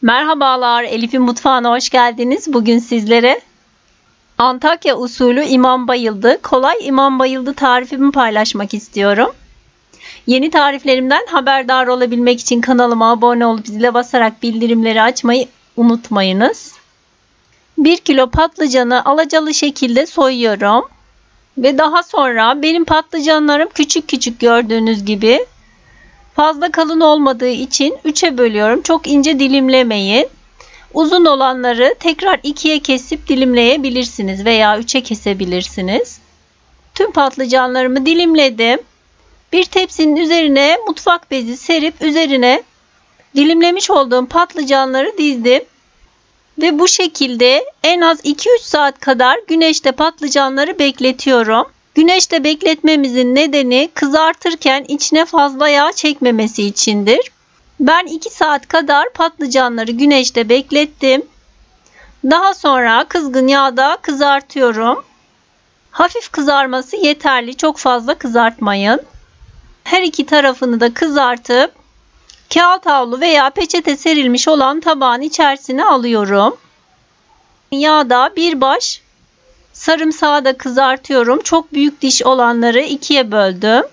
Merhabalar, Elif'in mutfağına hoş geldiniz. Bugün sizlere Antakya usulü imam bayıldı, kolay imam bayıldı tarifimi paylaşmak istiyorum. Yeni tariflerimden haberdar olabilmek için kanalıma abone olup zile basarak bildirimleri açmayı unutmayınız. 1 kilo patlıcanı alacalı şekilde soyuyorum. Ve daha sonra benim patlıcanlarım küçük küçük gördüğünüz gibi. Fazla kalın olmadığı için 3'e bölüyorum. Çok ince dilimlemeyin. Uzun olanları tekrar 2'ye kesip dilimleyebilirsiniz veya 3'e kesebilirsiniz. Tüm patlıcanlarımı dilimledim. Bir tepsinin üzerine mutfak bezi serip üzerine dilimlemiş olduğum patlıcanları dizdim. Ve bu şekilde en az 2-3 saat kadar güneşte patlıcanları bekletiyorum. Güneşte bekletmemizin nedeni kızartırken içine fazla yağ çekmemesi içindir. Ben 2 saat kadar patlıcanları güneşte beklettim. Daha sonra kızgın yağda kızartıyorum. Hafif kızarması yeterli, çok fazla kızartmayın. Her iki tarafını da kızartıp kağıt havlu veya peçete serilmiş olan tabağın içerisine alıyorum. Yağda bir baş sarımsağı da kızartıyorum. Çok büyük diş olanları 2'ye böldüm.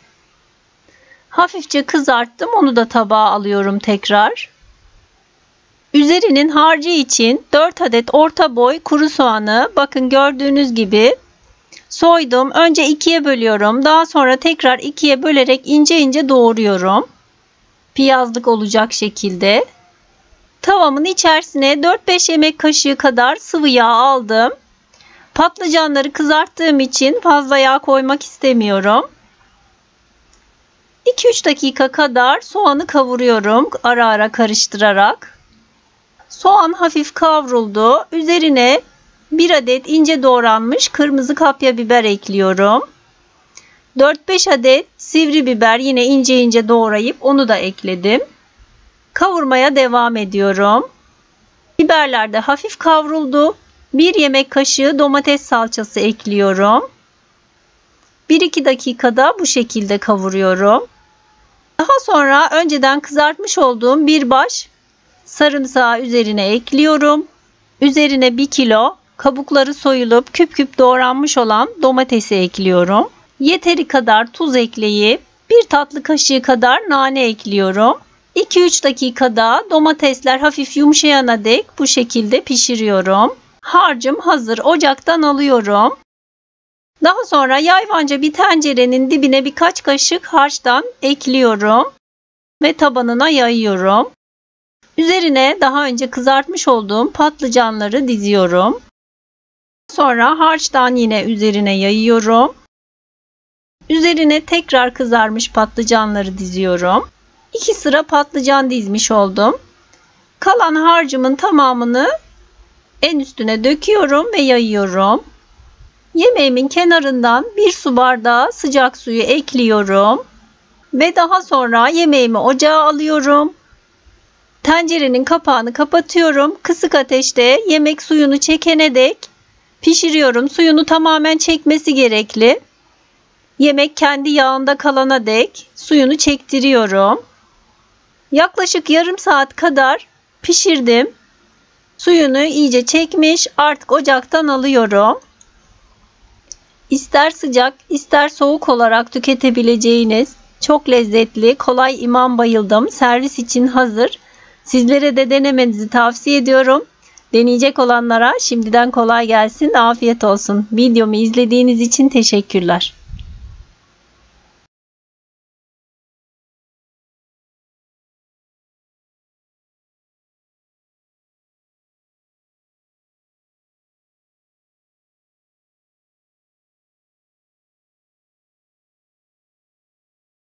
Hafifçe kızarttım. Onu da tabağa alıyorum tekrar. Üzerinin harcı için 4 adet orta boy kuru soğanı bakın gördüğünüz gibi soydum. Önce 2'ye bölüyorum. Daha sonra tekrar 2'ye bölerek ince ince doğruyorum. Piyazlık olacak şekilde. Tavamın içerisine 4-5 yemek kaşığı kadar sıvı yağ aldım. Patlıcanları kızarttığım için fazla yağ koymak istemiyorum. 2-3 dakika kadar soğanı kavuruyorum ara ara karıştırarak. Soğan hafif kavruldu. Üzerine 1 adet ince doğranmış kırmızı kapya biber ekliyorum. 4-5 adet sivri biber yine ince ince doğrayıp onu da ekledim. Kavurmaya devam ediyorum. Biberler de hafif kavruldu. 1 yemek kaşığı domates salçası ekliyorum. 1-2 dakikada bu şekilde kavuruyorum. Daha sonra önceden kızartmış olduğum bir baş sarımsağı üzerine ekliyorum. Üzerine 1 kilo kabukları soyulup küp küp doğranmış olan domatesi ekliyorum. Yeteri kadar tuz ekleyip 1 tatlı kaşığı kadar nane ekliyorum. 2-3 dakikada domatesler hafif yumuşayana dek bu şekilde pişiriyorum. Harcım hazır. Ocaktan alıyorum. Daha sonra yayvanca bir tencerenin dibine birkaç kaşık harçtan ekliyorum ve tabanına yayıyorum. Üzerine daha önce kızartmış olduğum patlıcanları diziyorum. Sonra harçtan yine üzerine yayıyorum. Üzerine tekrar kızarmış patlıcanları diziyorum. 2 sıra patlıcan dizmiş oldum. Kalan harcımın tamamını en üstüne döküyorum ve yayıyorum. Yemeğimin kenarından 1 su bardağı sıcak suyu ekliyorum. Ve daha sonra yemeğimi ocağa alıyorum. Tencerenin kapağını kapatıyorum. Kısık ateşte yemek suyunu çekene dek pişiriyorum. Suyunu tamamen çekmesi gerekli. Yemek kendi yağında kalana dek suyunu çektiriyorum. Yaklaşık yarım saat kadar pişirdim. Suyunu iyice çekmiş. Artık ocaktan alıyorum. İster sıcak, ister soğuk olarak tüketebileceğiniz çok lezzetli, kolay imam bayıldım. Servis için hazır. Sizlere de denemenizi tavsiye ediyorum. Deneyecek olanlara şimdiden kolay gelsin, afiyet olsun. Videomu izlediğiniz için teşekkürler.